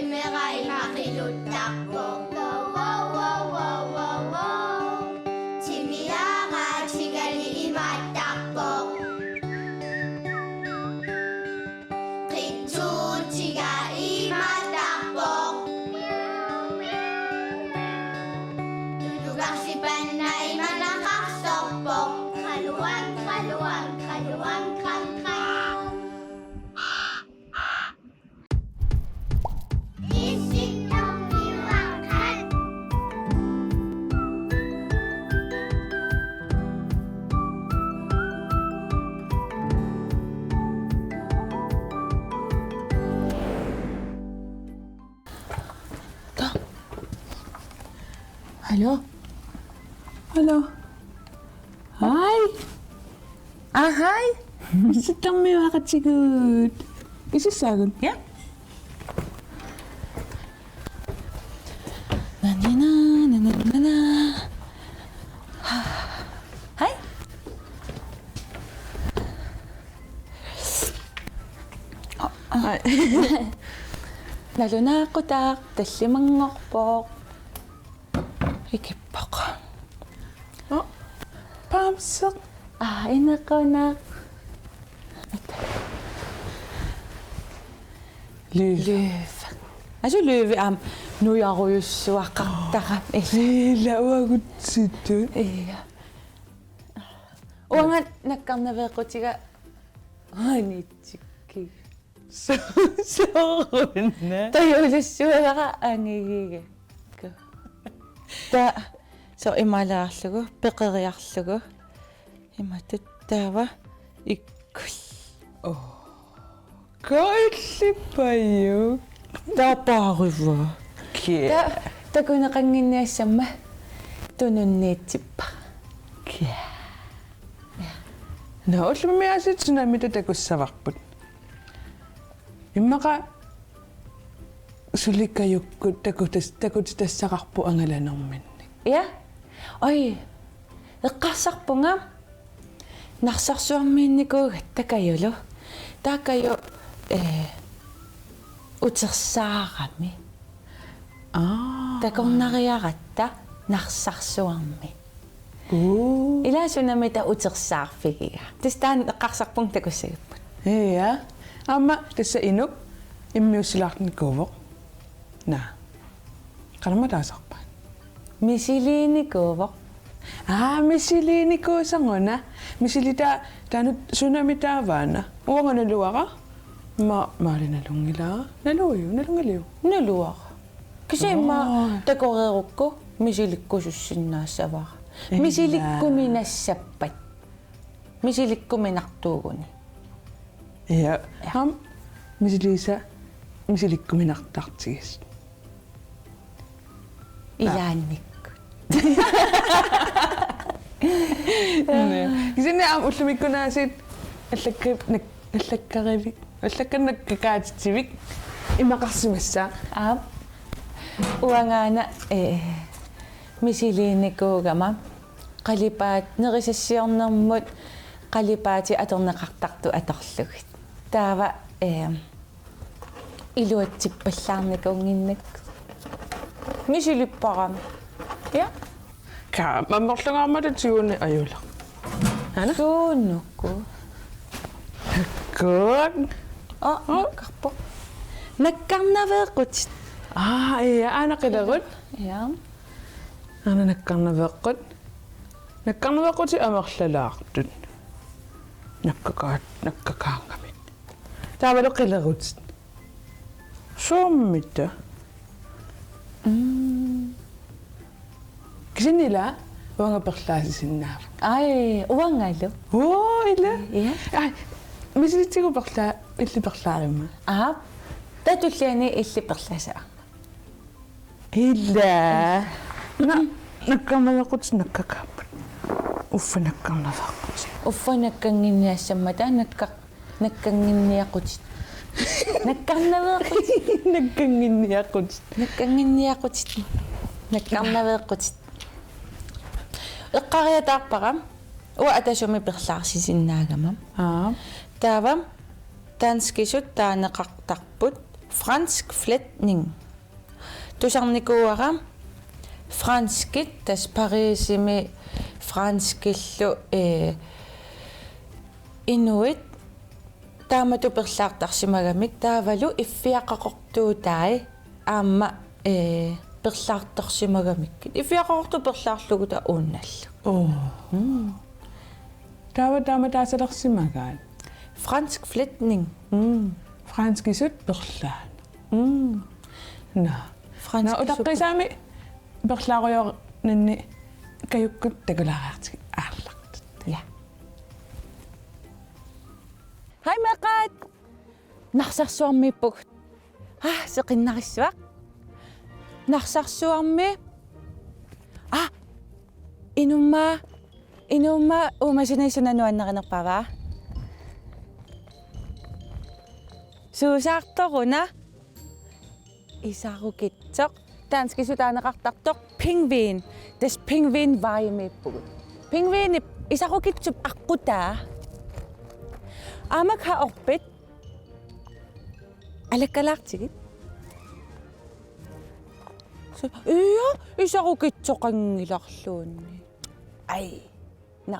Qimmeqa imaqiluttaqpo Timiaqa tigali imattaqpo Qittuutiga imattaqpo Tutuqarsipanna imanaqarsorpo Qaluan qam qam Hallo. Hej. Hej. Sitten me waqatigut. Isissagun. Ja. Na. Hej. Nalunaaqutaq tallimangorpoq. Ikippoq. Pamsaq. Inequnaq. Løv. Altså løve am nujaruyussuaqqartaqam La uagutsittu. Ja. Uanga nakkarnaveequtiga anitsikki. Sorunna. Tayulussuaga angigiga. Ta so imalaarlugu peqeriarlugu imatuttaava ikkul. Koillippayu. Taapaaruva. Kia. Takuneqanginniassamma tununniitsippa. Kia. No, ullumiasit tsunamita takussavarput. Immaqa sulikkajukkut takutitassaqarpu angalanerminni. Ja. Oi. Eqqarsarpunga narsarsuarmiinnikuugat takajulu. Takaju utersaarami. Takornariaratta narsarsuarmi. Ilasunamita utersaarfigiga. Tistaan eqqarsarpung takussagappat. Ja. Amma tassa inuk immiussilaarnikuuvoq. Na. Qalma taasarpaan. Misiliinikuuvoq. Misiliinikuusanguna. Misilita taanut tsunamitaavaana. Uanganaluaqa. Maalinalungilaa. Nalungiliu. Naluaq. Kisimma takoreerukku misilikkusussinnaassavaa. Misilikkuminassappat. Misilikkuminartuuguni. Ja. Misilikkuminartartigis. Ilaannikku. Kisinne ullumikkunaasit allakkannakkakaatitsivik imaqarsimassa. Uangaana misiliinnikuugama qalipaat nerisassiornermut qalipaati atorneqartartu atorlugit. Taava iluatsippallaarnikuunginnak. Misilipparama. Ja. Ka mamorlungaarmata tiuni ajula. Ana Suunukku. Good. Nakkarpo. Nakkarnaveequt. Ja, ana qilagut. Ja. Ana nakkarnaveeqqut. Nakkarnaveeqquti amerlalaartut. Nakkakaangamit. Taavalu qilagut. Soommita. Kisinila uangaperlaasisinnaava. Ai, uangalu. Ila. Ja. Misilitigu illiperlaarimma. Tatulliani illiperlasa. Illa. Nakkarnaveeqqut nakkakaappat. Uffa nakkarnaveeqqut. Uffanakkanginniassammata nakkanginniaqutit. Nakkarnaveeqqut. Nakkanginniaqutit. Nakkanginniaqutit. Nakkarnaveeqqutit. Eqqariataarpaqa uа атасуми перлаарсисиннаагама таава таанскисут таанеқартарпут fransk flætning. Tusarnikuara franskit tas parisimi franskillu inuit taamatu perlaartarsimagamik taavalu iffiaqaqortuutai aamma perlaartarsimagamik iffiaqaqortu perlaarluguta unnallu Taama taasalarsimagaan. fransk flætning Franskisut perlaan. Na. fransk Utaqisaami perlaaruyor nanni kajukkut takulaaraartiki aarlaqtut. ja Hej Meqat narsarsuarmippuk seqinnarissuaq narsarsuarmi inumma umasunisunanuannernerpava suusaartoruna isarukitsoq taanskisutaaneqartartoq pingvin tas pingvin vaajimippugut pingvin isarukitsup aqutaa amak haorpit alakkalaartigit iya isarukitsoqangilarluunni ai na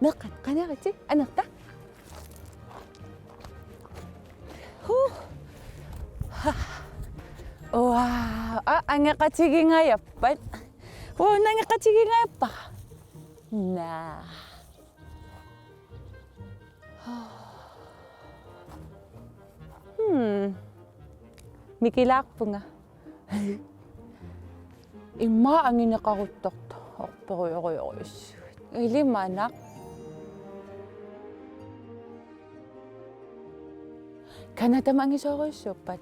meqqat qaneriti anerta wow angeqatigingayappat nangeqatigingayappa na mikilaarpunga imma angineqaruttorto orperuyoruyoriussugut ilimanaq kanatama angisooriussuuppat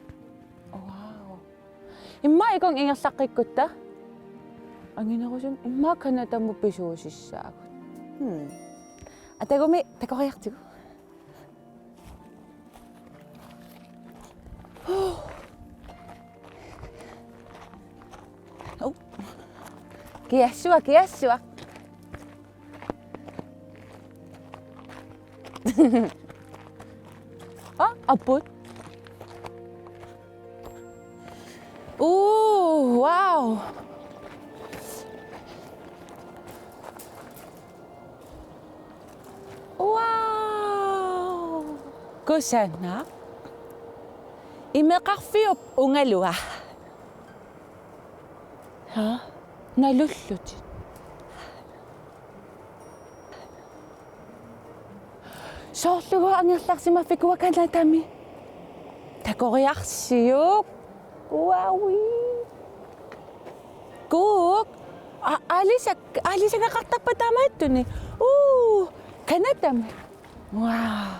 wow imma ikong ingerlaqqikutta anginerusun imma kanatamu pisuusissaagut atagumi takoriartigu Kiassua. Aput. Wow. Wow. Kusana. Imeqarfiup ungalua. Nalullut. Soorlugu angerlarsimaffikua kanatami. Takoriarsiuk. Wawi. Kuk. Alisakaqartarpatamattuni. Kanatami. Wow.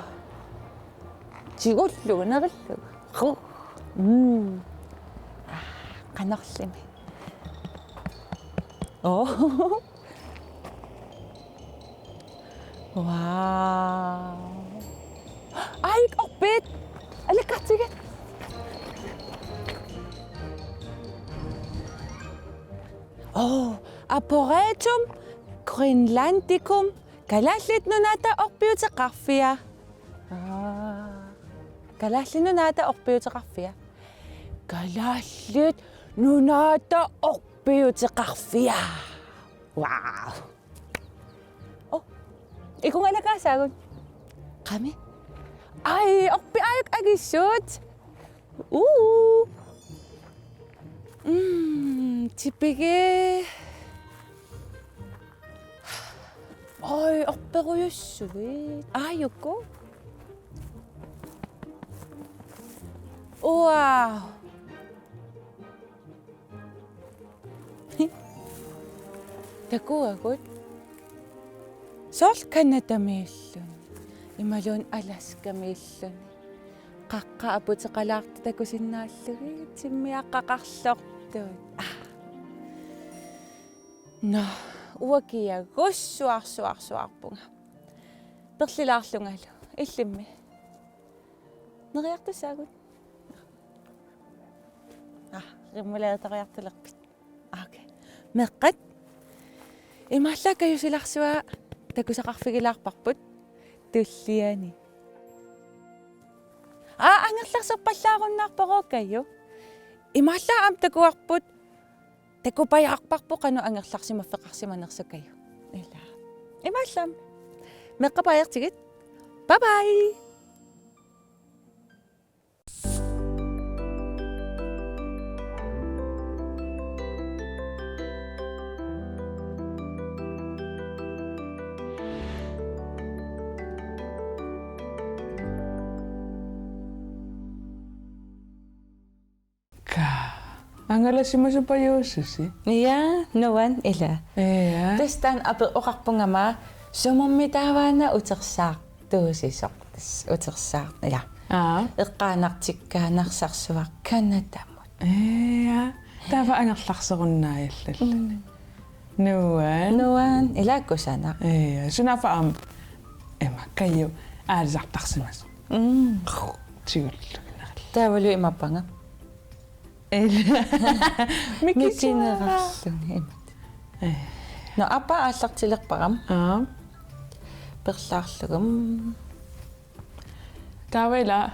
Jigullugu narillugu. Qanerlimi. Wow. Ay, orbit. Alakatiget. Aporetum Grönlandicum galallit nunata orpiuteqarfia. Galallit nunata orpiuteqarfia. Galallit nunata orpiuteqarfia. Wow. Ikong alakasagon. Kami? Ay, orpi ayok agisut. Tipige. Ay, orperuyussuit. Ayokko. Wow. Takuagut. Sol kanatamiillun. Imalun alaskamiillun. Qaqqaaputeqalaarta takusinnaallugi timmiaqqaqarlortuut. No, uakia gussuarsuarsuarpunga. Perlilaarlungalu illimmi. Neriartasaagut. Rimulaatariartulerpit. Okay. Meqqat имааллаакаюсиларсуа такусақарфигилаарпарпут туллиани ангерларсерпаллааруннаарпороккаю имааллаам такуарпут такупаяарпарпо кану ангерларсимаффеқарсиманерсакаю ила имааллаам меққапаяртигит бай бай. Angalassimasupajuussusi. Ja, nuan ila. Ja. Tästään ape oqarpungama sumummitaawaana utersaaq tuusisoqtas utersaaq ja. Eqqaanartikkaanarsaarsuaq kanatamut. Ja. Tava angerlarserunnaajallallu. Nuan ilaakkusana. Ja. Sunafa am emma kayyu aalisartarsimas. Tigullu. Taavalu imapanga. Mikinerarlung imat. No apa аллартилерпарам перлаарлугум тавела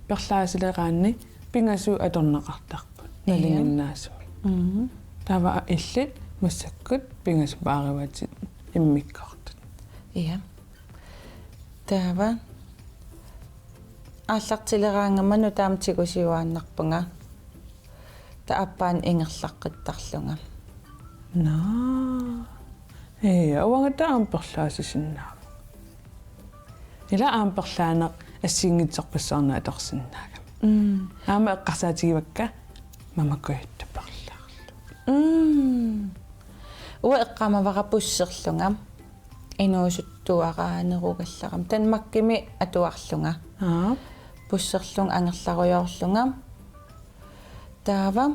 перлаасилераанни пингасу аторнеқартарпут налингиннаасуми тава илли массаккут пингасу паариватит иммиккартут ия тава аллартилераангаману таамтигусиуааннарпунга тааппаан ингерлаққиттарлунга на авангата амперлаасисиннаа ила амперлаанеқ ассингитсорпассаарна аторсиннаага аама эққарсаатигивакка мамакуйттаппарлаарлу уа эққамаварапуссерлунга инуусуттуараанеругалларам танмаккими атуарлунга пуссерлун ангерларуйоорлунга таава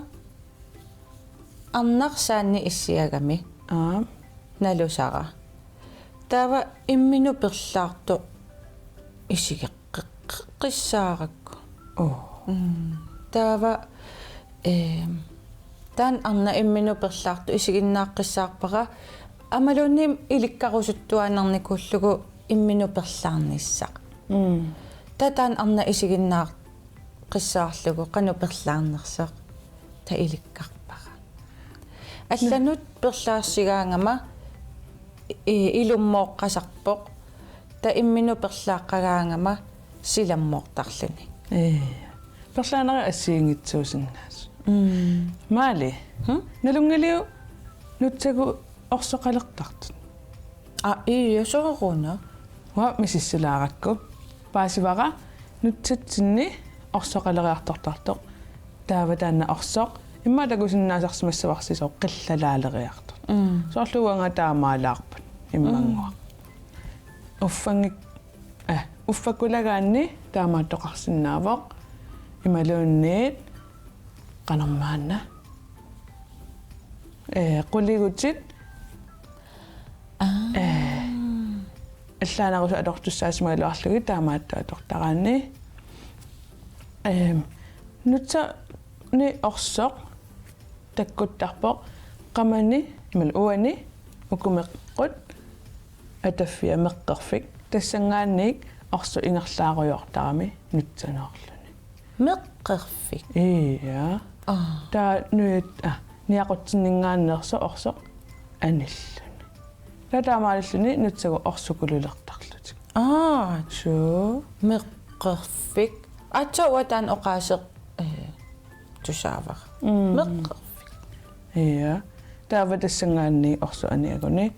аннарсаанни иссиагами налусара таава иммину перлаарту исигеққиссааракку таава таан арна иммину перлаарту исигиннааққиссаарпара амалуунниим иликкарусуттуанерникуллугу иммину перлаарниссақ татаан арна исигиннаақ qissaarlugu qanu perlaarnerseq ta ilikkarpara алланут перлаарсигаангама илуммооққасарпоқ та иммину перлааққагаангама силаммоортарлуни перлаанера ассиингитсуусиннаас маали налунгалиу нутсагу орсоқалертартут сорерууна ва мисиссулааракку паасивара нутсатсинни орсоқалериартортартоқ таава таанна орсоқ имма такусиннаасарсимассаварсисоо қиллалаалериартор соорлуанга таамаалаарпут иммангуа уффангик уффакулагаанни таамааттоқарсинаавоқ ималуунниит qanarmaanna qulligutsit аллаанерусу аторtussаасимагалуарлуги таамаатта атортараанни нутса ни орсоқ таккуттарпоқ qamani имал уани укумеққут атаффиа меққерфик тассангаанник орсу ингерлааруйортарами нутсаноорлуни меққерфик ия таа нуит ниақутсиннингааннерсо орсоқ аниллуни татаамааллуни нутсагу орсукулулертарлутик су меққерфик атсауатаан оqaасеқ тусаавар меққерфик ия таава тассангаанни орсу аниагуни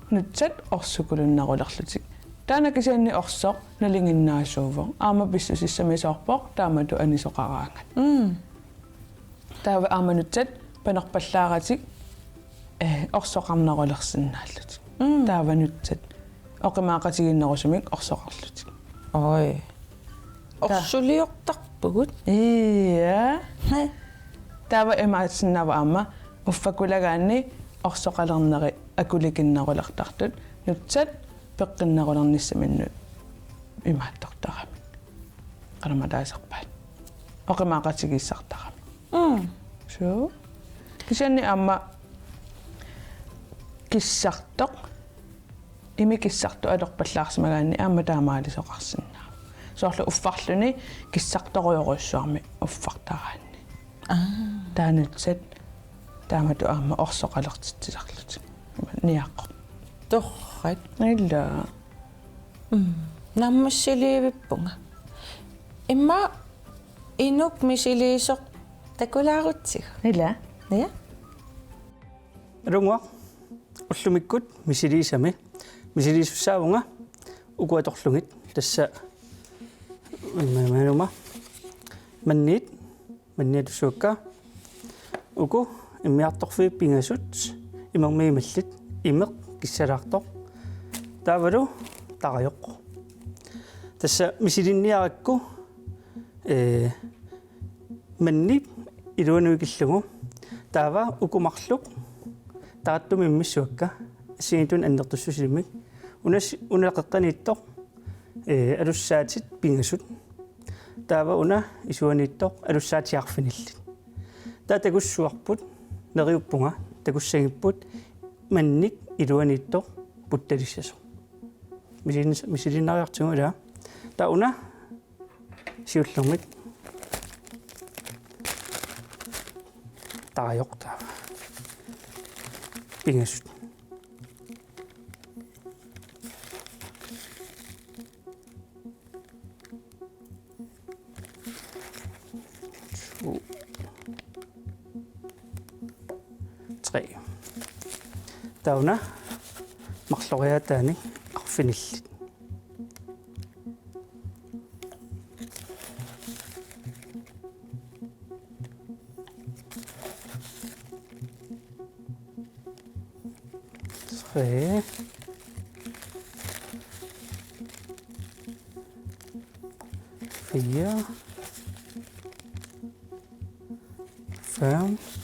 нутсат орсукулуннарулерлутик таана кисианни орсоқ налингиннаасуувоо аама биссусиссамисоорпоқ таамату анисоқараангат таава аама нутсат панерпаллааратик орсоқарнарулерсиннааллутик таава нутсат оқимаақатигиннерусумик орсоқарлутик ой орсулиортарпугут ия таава эмаатсиннава аама уффакулагаанни орсоқалернери акуликиннерулертартут нутсат пеққиннерулерниссаминнут имааттортарами qalamataasarpaat oqimaaqatigissartarami so кисианни аама киссартоқ имикиссарту алерпаллаарсимагаанни аама таамаалисоқарсинаа soorlu uffarluni kissartorujoruissuarmi uffartaraanni taanutsat taamatu aamma orsoqalertitisarlut niaqqo torrat illa nammussiliivippunga imma inuk misiliisoq takulaarutsig illa ja Runga ullumikut misiliisami misiliisussaavunga ukuatorlungit tassa manuma manniatussuakka uku immiartorfi pingasut immermiimallit imeq kissalaartoq taavalu tarajoq tassa misilinniarakku manni iluanuikillugu taava ukumarluq tarattumi missuakka siitun annertussusilimik unaqeqqaniittoq alussaatit pingasut taava una isuaniittoq alussaatiarfinillit taatakussuarput neriuppunga takussagipput mannik iluaniittoq puttalissasu misilinariartugu ila ta una siullermik tarajoq taava pingasut tauna marloriataani arfinillit tre 4 5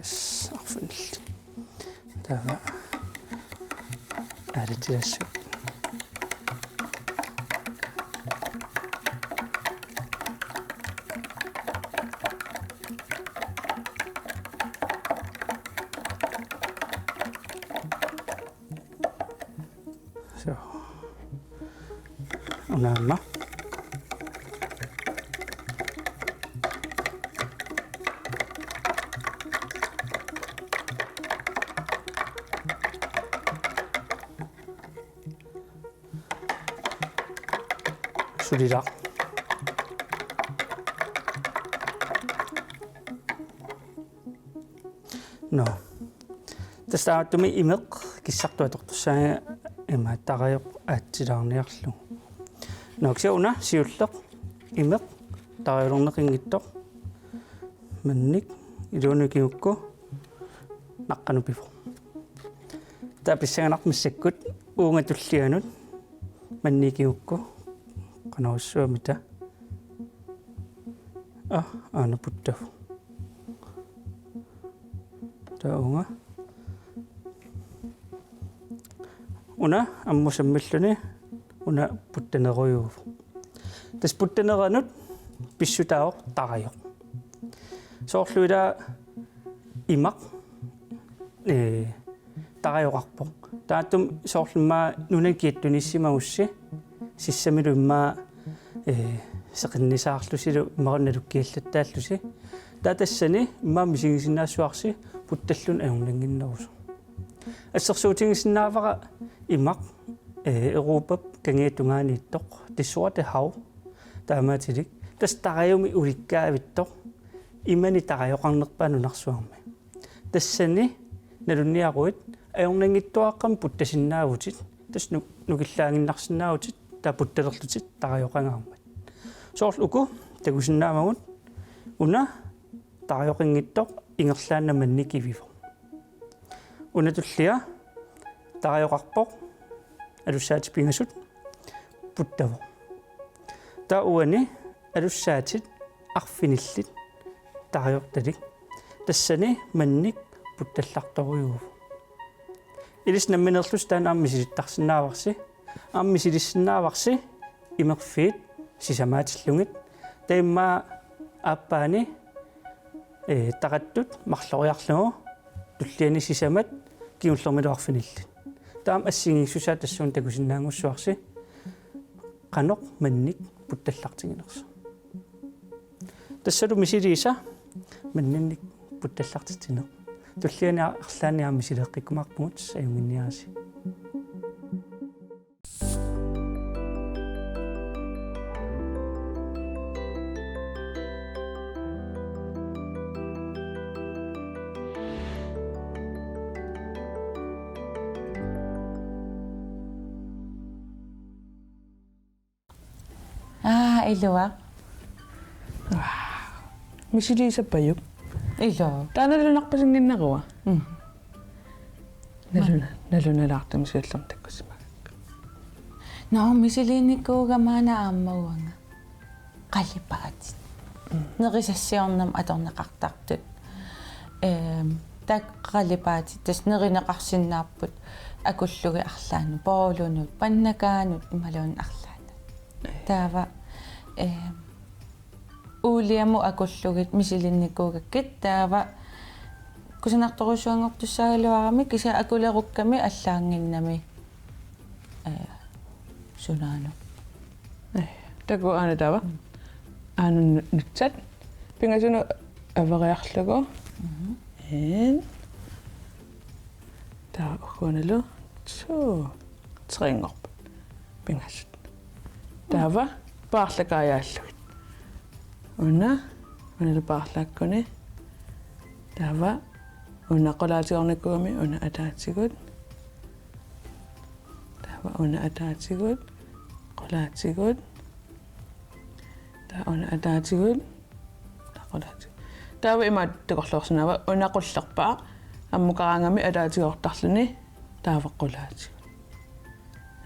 6 arfinillit taava aalatilassu so unaamma sulila no tastaatumi imeq kissartuatortussaa ima tarajoq aatsilaarniarlu noksiuna siulleq imeq tarajulorneqinngittoq mannik iluanukiukku naqqanupivo tapissaganaq missakkut uungatullianut mannikiukku qanarussuamita aanuputtavu taunga una ammusammilluni una puttanerujuuvu tas puttaneranut pissutaaoq tarajoq soorluila imaq tarajoqarpoq taattum soorlummaa nunakiattunissimagussi sissamilu immaa seqinnisaarlusilu imarunalukkiallattaallusi taatassani immaa misigisinnaassuarsi puttallun ajornanginnerusu ассерсуутингиссиннаавара имақ Европап кангиатунгаанниитtoq тиссуата хау таамаатилик тастариуми уликкаавиттоq имани тариоқарнерпаанунарсуарми тассани налунниаруит ajornanngittuaqqam puttasinnaavutит тас нукиллаангиннарсинаавутит таа путталерлутит тариоқангаармат соорлуку такусиннаамагут уна тариоқингиттоq ингерлааннаманникививо унатуллиа тариоқарпоқ алуссаати пингасут путтаво таа уани алуссаатит арфиниллит тариорталик тассани манник путталларторуйугу илис намминерлус таан ааммисилиттарсинааварси ааммисилиссинааварси имерфиит сисамаатиллугит таимма ааппаани тақаттут марлориарлугу туллиани сисамат киуллермилуарфинилли таам ассигиссусаа тассуун такусиннаангуссуарси qanoq mannik puttallartiginersu тассалу мисилииса маннинник путталлартитсинеқ туллиани арлаанниарми силеққиккумарпугут аюнгинниараси илуа мисилисаппаюк илуа тааналунарпасингиннеруа налуналаартами сиаллам таккусимаа ноо мисилиниккуугамаана ааммауанга қаллипагатит нерисассиорнам аторнеқартартут так қаллипаатит тас неринеқарсиннаарпут акуллуги арлаanu поолунут паннакаанут ималуун арлаана таава уулиаму акуллугит мисилинникуугаккит таава кусинарторусуангортуссаагалуарами киса акулерукками аллаангиннами сунаано таку аана тава аана нутсат пингасуну авериарлугу таа хонелу трингорп пингасут тава паарлакаяаллугит унелу паарлааккуни тава унаққолаатигорниккугами уна атаатигут тава уна атаатигут qolaatsigут таа уна атаатигут таққолаатиг таава имаат такорлуорсинава унақуллерпаа аммукараангами атаатигортарлуни тааваққулаатиг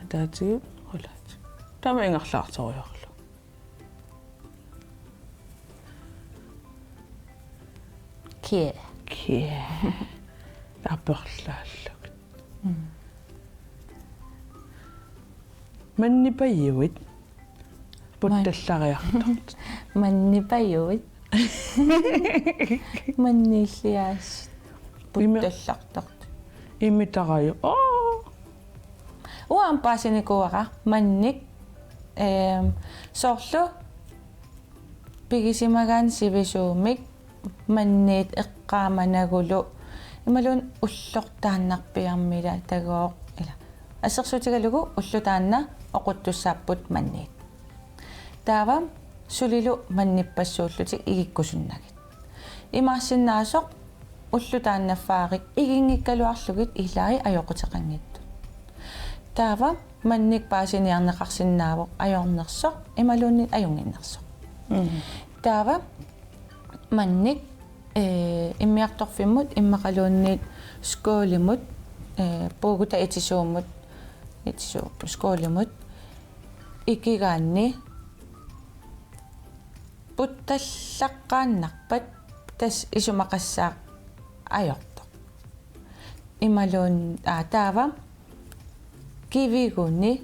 атаатигут qolaatиг таава ингерлаарторуйорлу ке аперлааллуг маннипаюит путталлариартарт маннипаюит манниллиаас путталлартарт имитараю уам пасиникуара манник соорлу пигисимагаан сивисуумик маннит эққааманагулу ималун уллортааннарпиармила тагоо ила ассерсутигалугу уллутаанна оқуттуссааппут маннит таава сулилу манниппассууллути игиккусуннагит имаарсиннаасоқ уллутааннаффаарик игингиккалуарлугит илааи аёқутеқангитту таава манник паасиниарнеқарсинаавоқ аёрнерсоқ ималуунни аюнгиннерсоқ таава манник иммиарторфиммут иммақалуунниит скоолимут пуугута итисууммут скоолимут икигаанни путталлаққааннарпат тас исумақассаа аёртоқ ималуун таава кивигуунни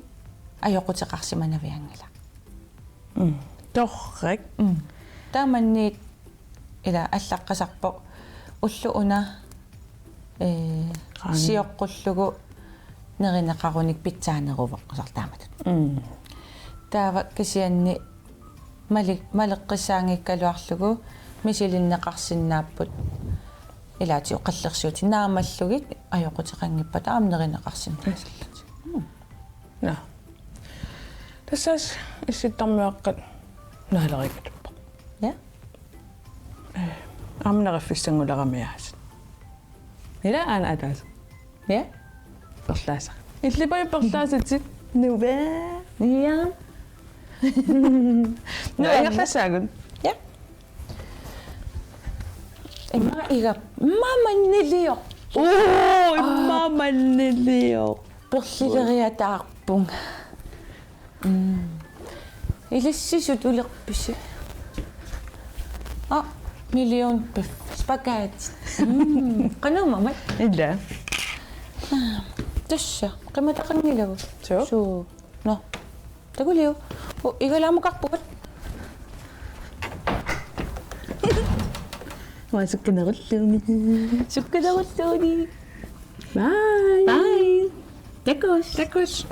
аёқутеқарсиманавиангила торрак тааманниит ила аллаққасарпоқ уллу уна сиоққуллугу неринеқаруник питсаанерувоқ сартааматут таава кисианни малеққисаангиккалуарлугу мисилиннеқарсинааппут илаати оқаллерсуути наамаллугит аёқутеқангиппа таам неринеқарсинаасаллати на тассас исситтармиаққат наалерикатуппа я амнериффиссангуларамиаас ила аана атаас я перлааса иллипай перлаасатик нувэ я наингерласаагун я ига маманнилио иммаманнилио перлилериатаарпун илиссисут улерписи миллион пеф спагетти канумамат илла тасса qimataqqangilagu Suu? суу но тагулиу игалаамукарпугат масуккинеруллууми суккаларуллууни бай бай Takus. Takus.